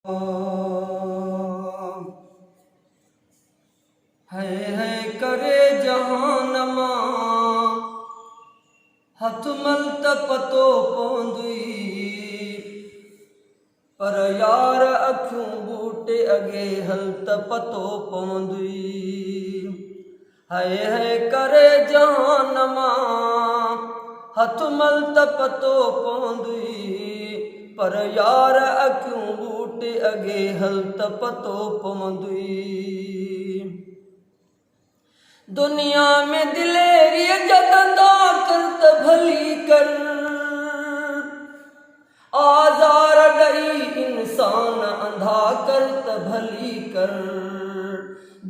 है करे जहान मां हथ मल त पतो पवंदी पर यार अखियूं बूटे अॻे हल त पतो पवंदी है करे जहान मां हथ मल त पतो पवंदी पर यार अखियूं बूटे अॻे हल त पतो पवंदी दुनिया में दिलेरी जतंदा कर त भली कर आज़ार ॾई इंसान अंधा कर त भली कर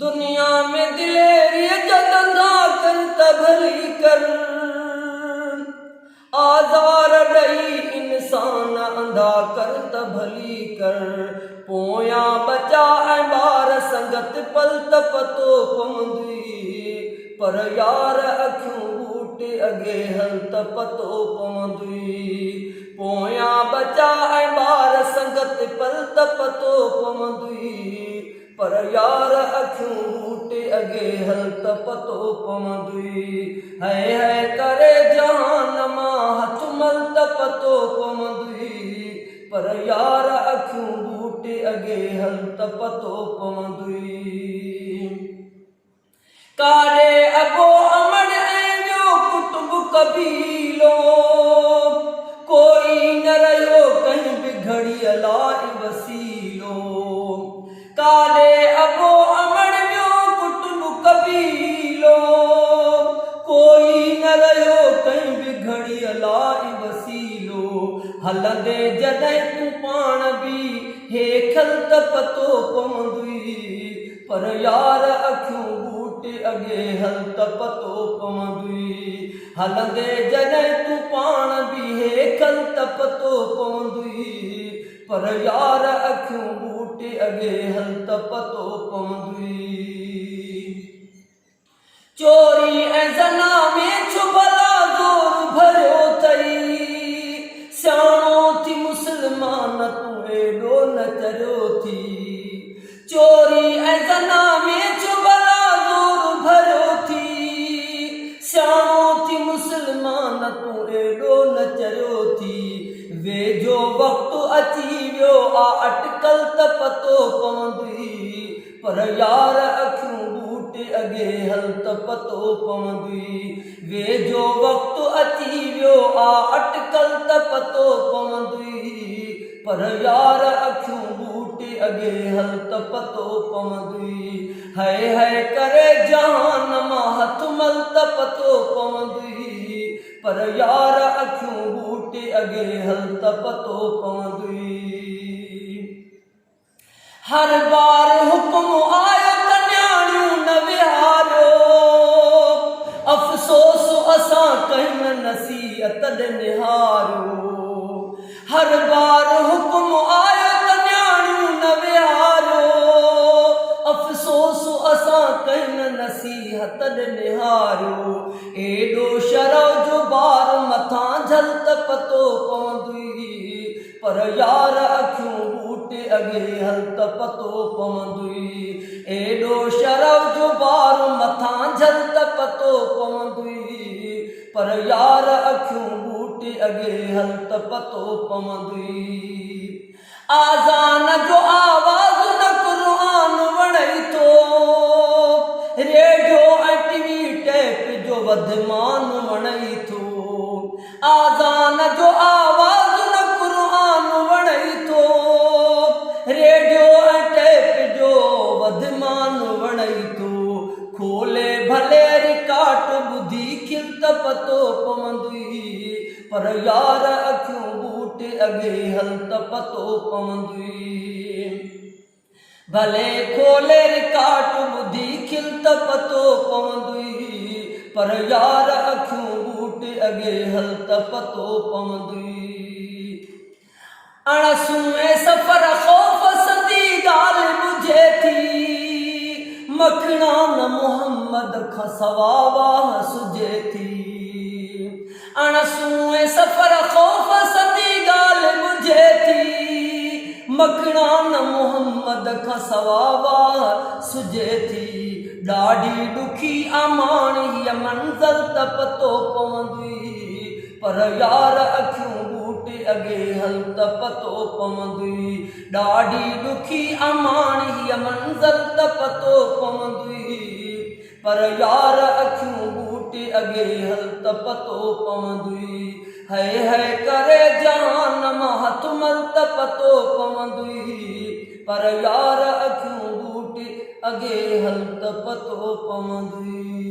दुनिया में दिलेरी जतंदा कर त भली कर आज़ार ॾई इंसान अंधा कर त भली कर पोयां बचा ऐं ॿार संगत पल त पतो पवंदी पर यार अखियूं बूटे अॻे हल त पतो पवंदी पोयां बचा ऐं ॿार संगत पल त पतो पवंदी पर यार अखियूं बूटे अॻे हल त पतो पवंदी है करे जहान मां हथ मल त पतो पवंदी पर यार अखियूं बूटे अॻे हल त पतो पवंदी काॾे अबो अमड़ ऐं ॿियो कुटुंब कबीलो कोई न रहियो कंहिं बि घड़ीअ लाइ वसीलो काॾे अबो अमड़ ॿियो कुटुंब कबीलो कोई न रहियो कंहिं बि घड़ीअ लाइ वसीलो हलंदे जॾहिं तूं पाण बि हेखल त पतो पवंदी पर यार अखियूं बूटे अॻे हल त पतो पवंदी हलंदे जॾहिं तूं पाण बि हेखल त पतो पवंदी पर यार अखियूं बूटे अॻे हल त पतो पवंदी चोरी ऐं ज़ना में छो भला ज़ोर भरियो अथई सियाणो थी मुस्लमान तूं एॾो न चरियो थी चोरी ऐं ज़ना में छो भला ज़ोर भरियो थी सियाणो थी मुस्लमान तूं एॾो न चरियो थी वेझो वक़्तु अची वियो आहे अटकल त पतो पवंदी पर यार अखियूं बूटे अॻे हल त पतो पवंदी वेझो वक़्तु अची वियो आहे अटकल त पतो पवंदी पर यार अखियूं बूटे अॻे हल त पतो पवंदी है करे जहान मां हथ मल त पतो पवंदी पर यार अखियूं बूटे अॻे हल त पतो पवंदी हर बार हुकुम आयो त न्याणियूं न विहारियो अफ़सोस असां कंहिं नसीहत ॾे निहारियो हर बार हुकुम आयो त न्याणियूं न विहारियो अफ़सोस असां कंहिं नसीहत ॾे निहारियो एॾो शरव जो बार मथां झल त पतो पवंदी पर यार अखियूं बूटे अॻे हल त पतो पवंदी एॾो शरव जो बार मथां झल त पतो पवंदी पर यार अखियूं बूटे अॻे हल त पतो पवंदी आज़ान जो आवाज़ न क़ुरान वणई थो रेडियो ऐं टीवी टेप जो वधमान वणई थो आज़ान जो आवाज़ न क़ुरान वणई थो रेडियो ऐं टेप जो वधमान वणई थो खोले भले रिकार्ड ॿुधी खिल त पतो पवंदी पर यार अखियूं बूटे अॻे हल त पतो पवंदी भले खोले रिकार्ड ॿुधी खिल त पतो पवंदी पर यार अखियूं बूटे अॻे हल त पतो पवंदी अणसुए सफ़र ख़ौफ़ सदी ॻाल्हि ॿुझे थी मखणा न मुहम्मद खां सवा वाह सुझे थी अणसुए सफ़र ख़ौफ़ सदी ॻाल्हि ॿुझे थी मखणा न मुहम्मद खां सवावा सुजे थी ॾाढी ॾुखी अमाण हीअ मंज़िल त पतो पवंदी पर यार अखियूं बूटे अॻे हल त पतो पवंदी ॾाढी ॾुखी अमाण हीअ मंज़िल त पतो पवंदी पर यार अखियूं बूटे अॻे हल त पतो पवंदी है करे जान मां हथ मल त पतो पवंदी पर यार अखियूं बूटे अॻे हल त पतो पवंदी।